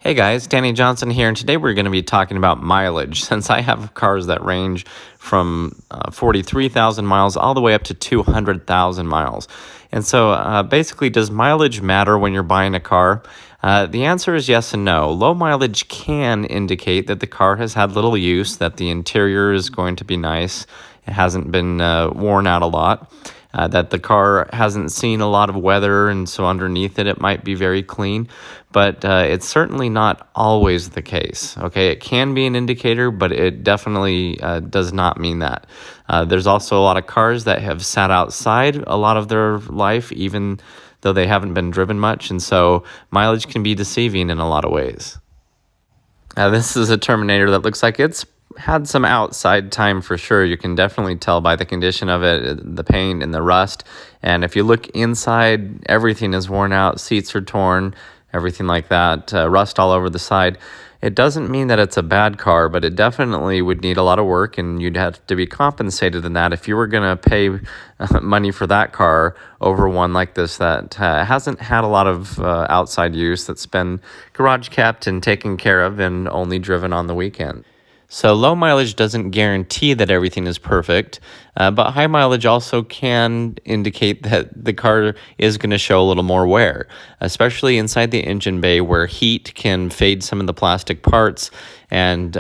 Hey guys, Danny Johnson here, and today we're going to be talking about mileage since I have cars that range from 43,000 miles all the way up to 200,000 miles. And so basically, does mileage matter when you're buying a car? The answer is yes and no. Low mileage can indicate that the car has had little use, that the interior is going to be nice, it hasn't been worn out a lot. That the car hasn't seen a lot of weather, and so underneath it might be very clean. But it's certainly not always the case. Okay, it can be an indicator, but it definitely does not mean that. There's also a lot of cars that have sat outside a lot of their life, even though they haven't been driven much, and so mileage can be deceiving in a lot of ways. This is a Terminator that looks like it's had some outside time for sure. You can definitely tell by the condition of it, the paint and the rust. And if you look inside, everything is worn out, seats are torn, everything like that, rust all over the side. It doesn't mean that it's a bad car, but it definitely would need a lot of work, and you'd have to be compensated in that if you were going to pay money for that car over one like this that hasn't had a lot of outside use, that's been garage kept and taken care of and only driven on the weekend. So low mileage doesn't guarantee that everything is perfect, but high mileage also can indicate that the car is going to show a little more wear, especially inside the engine bay where heat can fade some of the plastic parts, and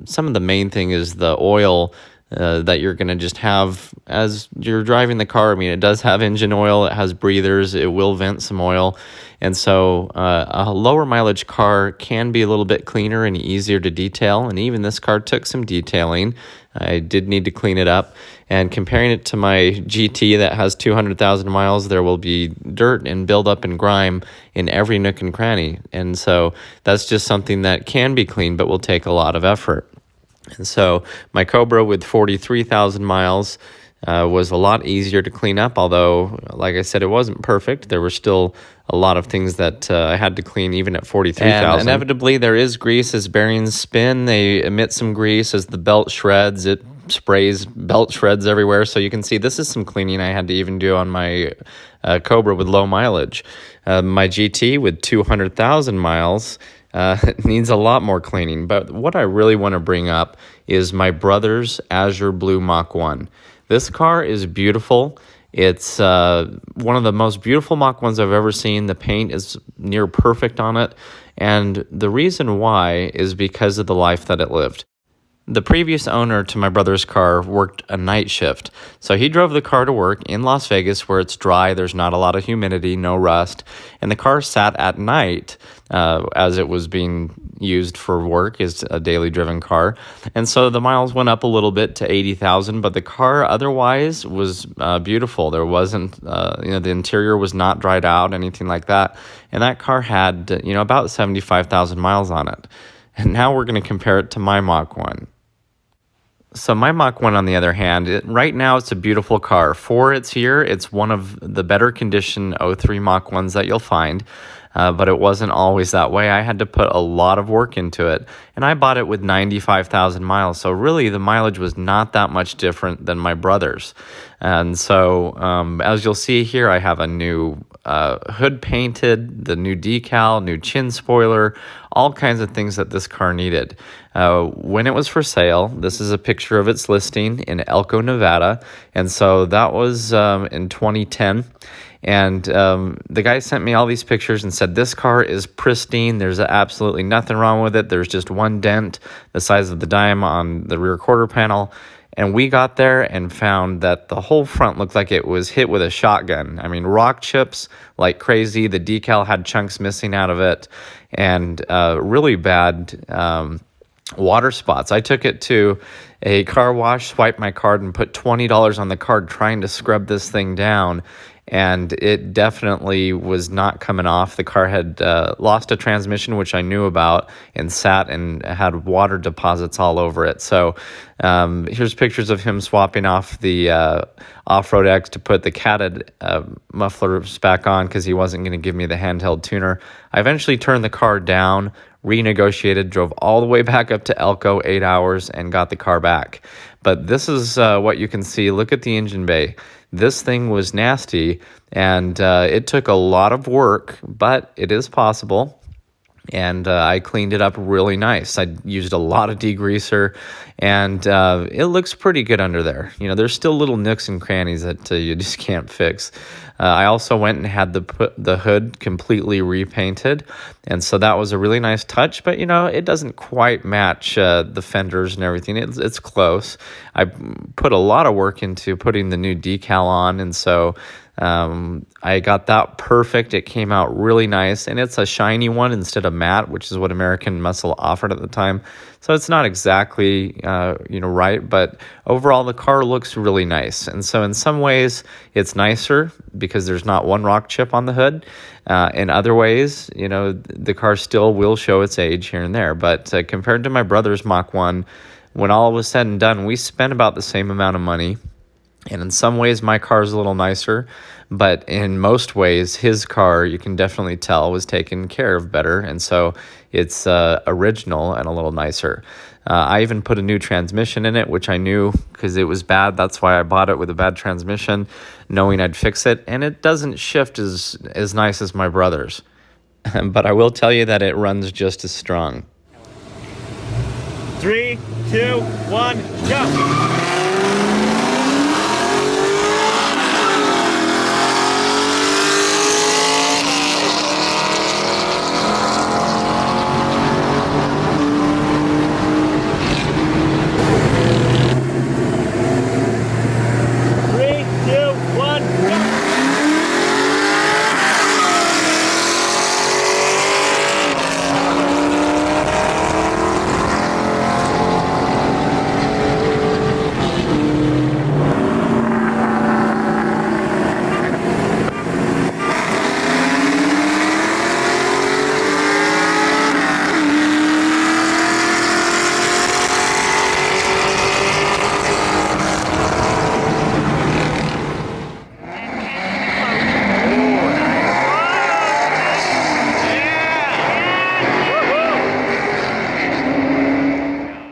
some of the main thing is the oil that you're going to just have as you're driving the car. I mean, it does have engine oil, it has breathers, it will vent some oil. And so a lower mileage car can be a little bit cleaner and easier to detail. And even this car took some detailing. I did need to clean it up. And comparing it to my GT that has 200,000 miles, there will be dirt and buildup and grime in every nook and cranny. And so that's just something that can be cleaned, but will take a lot of effort. And so my Cobra with 43,000 miles was a lot easier to clean up, although, like I said, it wasn't perfect. There were still a lot of things that I had to clean even at 43,000. And inevitably, there is grease as bearings spin. They emit some grease as the belt shreds. It sprays belt shreds everywhere. So you can see this is some cleaning I had to even do on my Cobra with low mileage. My GT with 200,000 miles needs a lot more cleaning. But what I really want to bring up is my brother's Azure Blue Mach 1. This car is beautiful. It's one of the most beautiful Mach 1s I've ever seen. The paint is near perfect on it. And the reason why is because of the life that it lived. The previous owner to my brother's car worked a night shift. So he drove the car to work in Las Vegas where it's dry, there's not a lot of humidity, no rust, and the car sat at night as it was being used for work as a daily driven car. And so the miles went up a little bit to 80,000, but the car otherwise was beautiful. There wasn't, the interior was not dried out, anything like that. And that car had, about 75,000 miles on it. And now we're going to compare it to my Mach 1. So my Mach 1, on the other hand, right now it's a beautiful car. For its year, it's one of the better condition '03 Mach 1s that you'll find, but it wasn't always that way. I had to put a lot of work into it, and I bought it with 95,000 miles. So really, the mileage was not that much different than my brother's. And so, as you'll see here, I have a new hood painted, the new decal, new chin spoiler, all kinds of things that this car needed. When it was for sale, this is a picture of its listing in Elko, Nevada, and so that was in 2010. And the guy sent me all these pictures and said, this car is pristine. There's absolutely nothing wrong with it. There's just one dent the size of the dime on the rear quarter panel. And we got there and found that the whole front looked like it was hit with a shotgun. I mean, rock chips like crazy. The decal had chunks missing out of it, and really bad water spots. I took it to a car wash, swiped my card, and put $20 on the card trying to scrub this thing down. And it definitely was not coming off. The car had lost a transmission, which I knew about, and sat and had water deposits all over it. So here's pictures of him swapping off the off-road X to put the catted mufflers back on because he wasn't going to give me the handheld tuner. I eventually turned the car down, renegotiated, drove all the way back up to Elko, 8 hours, and got the car back. But this is what you can see. Look at the engine bay. This thing was nasty, and it took a lot of work, but it is possible. and I cleaned it up really nice. I used a lot of degreaser, and it looks pretty good under there. You know, there's still little nooks and crannies that you just can't fix. I also went and had the hood completely repainted, and so that was a really nice touch. But you know, it doesn't quite match the fenders and everything. It's close. I put a lot of work into putting the new decal on, and so I got that perfect. It came out really nice, and it's a shiny one instead of matte, which is what American Muscle offered at the time. So it's not exactly right, but overall the car looks really nice. And so in some ways it's nicer because there's not one rock chip on the hood. In other ways, you know, the car still will show its age here and there. But compared to my brother's Mach 1, when all was said and done, we spent about the same amount of money. And in some ways, my car is a little nicer, but in most ways, his car, you can definitely tell, was taken care of better. And so it's original and a little nicer. I even put a new transmission in it, which I knew because it was bad. That's why I bought it with a bad transmission, knowing I'd fix it. And it doesn't shift as nice as my brother's. But I will tell you that it runs just as strong. 3, 2, 1, go!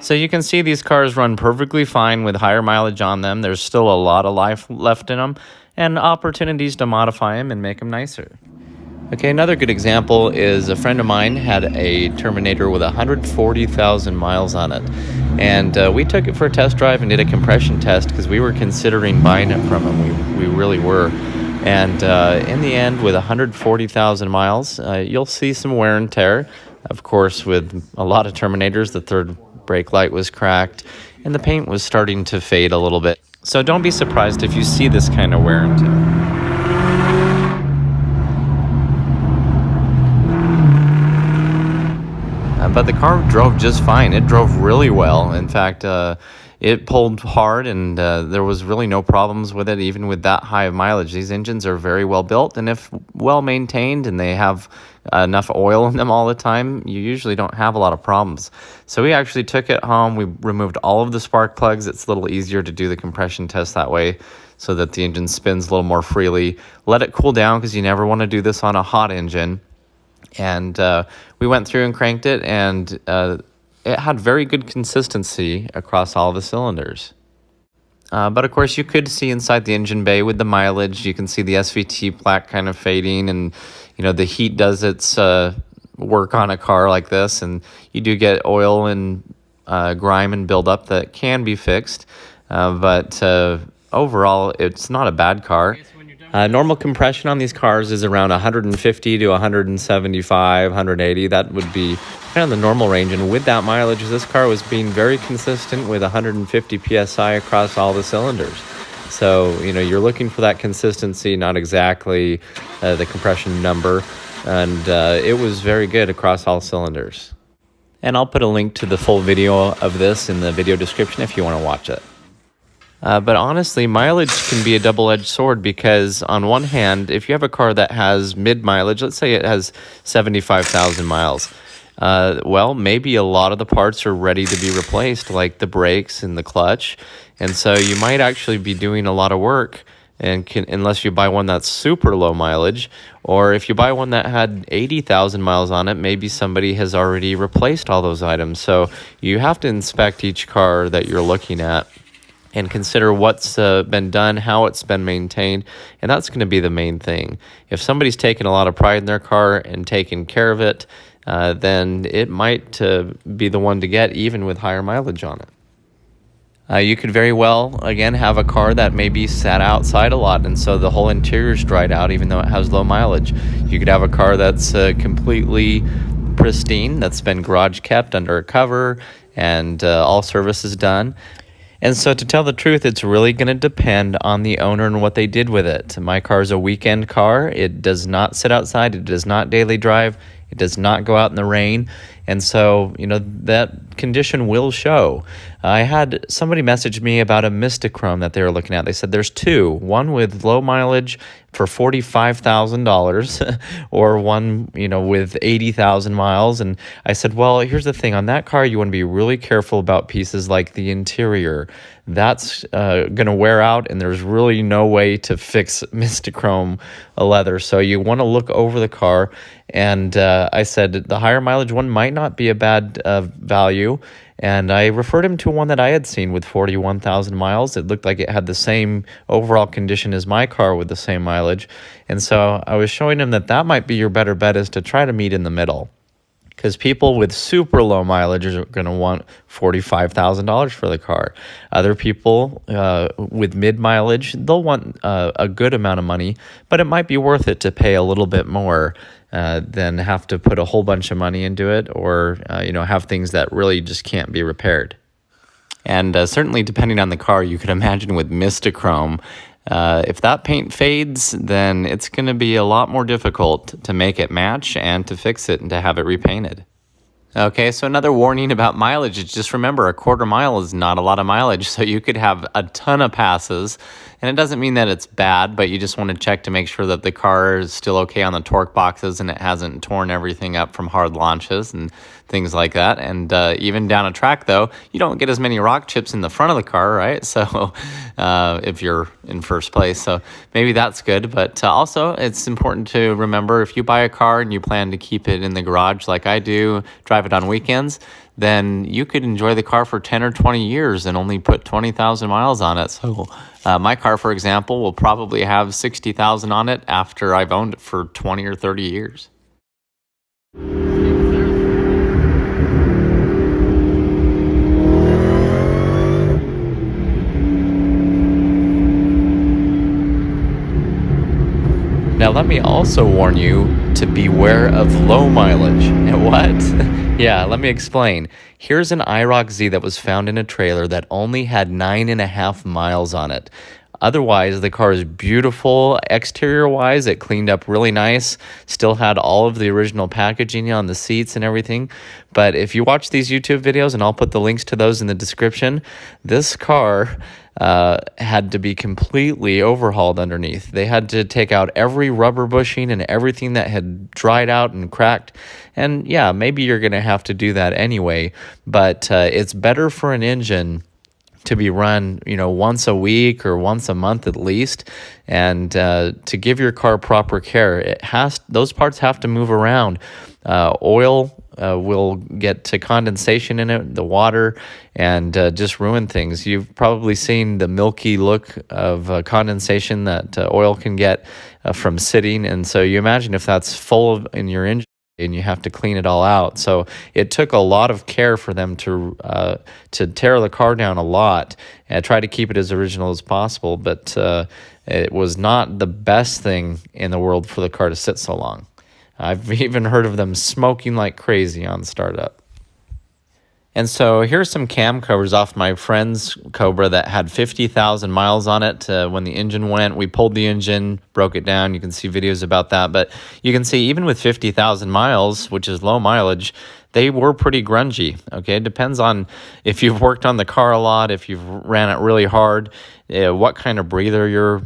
So you can see these cars run perfectly fine with higher mileage on them. There's still a lot of life left in them and opportunities to modify them and make them nicer. Okay, another good example is a friend of mine had a Terminator with 140,000 miles on it. And we took it for a test drive and did a compression test because we were considering buying it from him. We really were. And in the end, with 140,000 miles, you'll see some wear and tear. Of course, with a lot of Terminators, the third brake light was cracked and the paint was starting to fade a little bit. So don't be surprised if you see this kind of wear and tear. But the car drove just fine. It drove really well. In fact, it pulled hard, and there was really no problems with it, even with that high of mileage. These engines are very well built, and if well maintained and they have enough oil in them all the time, you usually don't have a lot of problems. So we actually took it home. We removed all of the spark plugs. It's a little easier to do the compression test that way so that the engine spins a little more freely. Let it cool down because you never want to do this on a hot engine. And we went through and cranked it, and it had very good consistency across all the cylinders. But of course, you could see inside the engine bay with the mileage. You can see the SVT plaque kind of fading, and you know the heat does its work on a car like this, and you do get oil and grime and buildup that can be fixed. But overall, it's not a bad car. Normal compression on these cars is around 150 to 175, 180. That would be kind of the normal range. And with that mileage, this car was being very consistent with 150 PSI across all the cylinders. So, you know, you're looking for that consistency, not exactly the compression number. And it was very good across all cylinders. And I'll put a link to the full video of this in the video description if you want to watch it. But honestly, mileage can be a double-edged sword because on one hand, if you have a car that has mid-mileage, let's say it has 75,000 miles, well, maybe a lot of the parts are ready to be replaced, like the brakes and the clutch. And so you might actually be doing a lot of work unless you buy one that's super low mileage, or if you buy one that had 80,000 miles on it, maybe somebody has already replaced all those items. So you have to inspect each car that you're looking at and consider what's been done, how it's been maintained, and that's going to be the main thing. If somebody's taken a lot of pride in their car and taken care of it, then it might be the one to get, even with higher mileage on it. You could very well, again, have a car that maybe sat outside a lot, and so the whole interior's dried out, even though it has low mileage. You could have a car that's completely pristine, that's been garage kept under a cover, and all services done. And so, to tell the truth, it's really going to depend on the owner and what they did with it. My car is a weekend car. It does not sit outside. It does not daily drive. It does not go out in the rain. And so, that condition will show. I had somebody message me about a Mistachrome that they were looking at. They said there's two, one with low mileage for $45,000 or one, with 80,000 miles. And I said, well, here's the thing. On that car, you want to be really careful about pieces like the interior. That's going to wear out, and there's really no way to fix Mistachrome leather. So you want to look over the car. And I said the higher mileage one might not be a bad value. And I referred him to one that I had seen with 41,000 miles. It looked like it had the same overall condition as my car with the same mileage. And so I was showing him that might be your better bet, is to try to meet in the middle. Because people with super low mileage are going to want $45,000 for the car. Other people with mid mileage, they'll want a good amount of money, but it might be worth it to pay a little bit more than have to put a whole bunch of money into it, or have things that really just can't be repaired. And certainly, depending on the car, you could imagine with Mistachrome, if that paint fades, then it's going to be a lot more difficult to make it match and to fix it and to have it repainted. Okay, so another warning about mileage is just remember, a quarter mile is not a lot of mileage, so you could have a ton of passes, and it doesn't mean that it's bad, but you just want to check to make sure that the car is still okay on the torque boxes and it hasn't torn everything up from hard launches and things like that. And even down a track, though, you don't get as many rock chips in the front of the car, right? So if you're in first place, so maybe that's good. But also, it's important to remember, if you buy a car and you plan to keep it in the garage like I do, drive it on weekends, then you could enjoy the car for 10 or 20 years and only put 20,000 miles on it. So my car, for example, will probably have 60,000 on it after I've owned it for 20 or 30 years. Now, let me also warn you to beware of low mileage. What? Yeah, let me explain. Here's an IROC Z that was found in a trailer that only had 9.5 miles on it. Otherwise, the car is beautiful. Exterior-wise, it cleaned up really nice. Still had all of the original packaging on the seats and everything. But if you watch these YouTube videos, and I'll put the links to those in the description, this car had to be completely overhauled underneath. They had to take out every rubber bushing and everything that had dried out and cracked. And yeah, maybe you're going to have to do that anyway, but it's better for an engine to be run, once a week or once a month at least, and to give your car proper care. Those parts have to move around. Oil will get to condensation in it, the water, and just ruin things. You've probably seen the milky look of condensation that oil can get from sitting, and so you imagine if that's full in your engine and you have to clean it all out. So it took a lot of care for them to tear the car down a lot and try to keep it as original as possible, but it was not the best thing in the world for the car to sit so long. I've even heard of them smoking like crazy on startup. And so here's some cam covers off my friend's Cobra that had 50,000 miles on it. When the engine went, we pulled the engine, broke it down. You can see videos about that. But you can see even with 50,000 miles, which is low mileage, they were pretty grungy. Okay, it depends on if you've worked on the car a lot, if you've ran it really hard, what kind of breather you're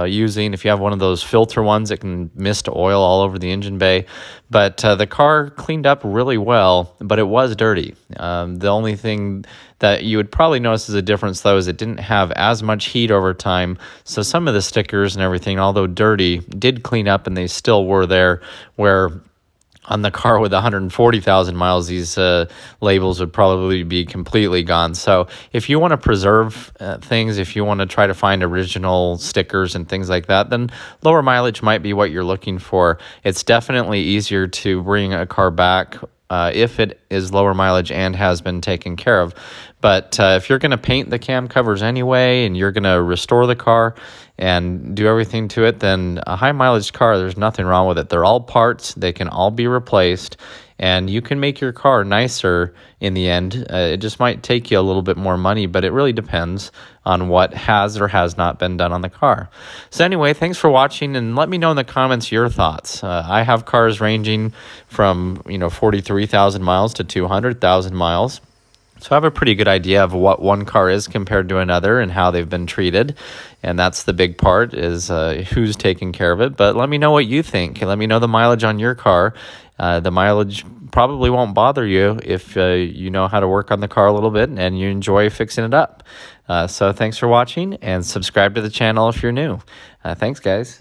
using. If you have one of those filter ones, it can mist oil all over the engine bay. But the car cleaned up really well, but it was dirty. The only thing that you would probably notice as a difference, though, is it didn't have as much heat over time. So some of the stickers and everything, although dirty, did clean up, and they still were there, where on the car with 140,000 miles, these labels would probably be completely gone. So if you want to preserve things, if you want to try to find original stickers and things like that, then lower mileage might be what you're looking for. It's definitely easier to bring a car back if it is lower mileage and has been taken care of. But if you're going to paint the cam covers anyway, and you're going to restore the car and do everything to it, then a high mileage car, there's nothing wrong with it. They're all parts. They can all be replaced, and you can make your car nicer in the end. It just might take you a little bit more money, but it really depends on what has or has not been done on the car. So anyway, thanks for watching, and let me know in the comments your thoughts. I have cars ranging from 43,000 miles to 200,000 miles. So I have a pretty good idea of what one car is compared to another and how they've been treated. And that's the big part, is who's taking care of it. But let me know what you think. Let me know the mileage on your car. The mileage probably won't bother you if you know how to work on the car a little bit and you enjoy fixing it up. So thanks for watching, and subscribe to the channel if you're new. Thanks, guys.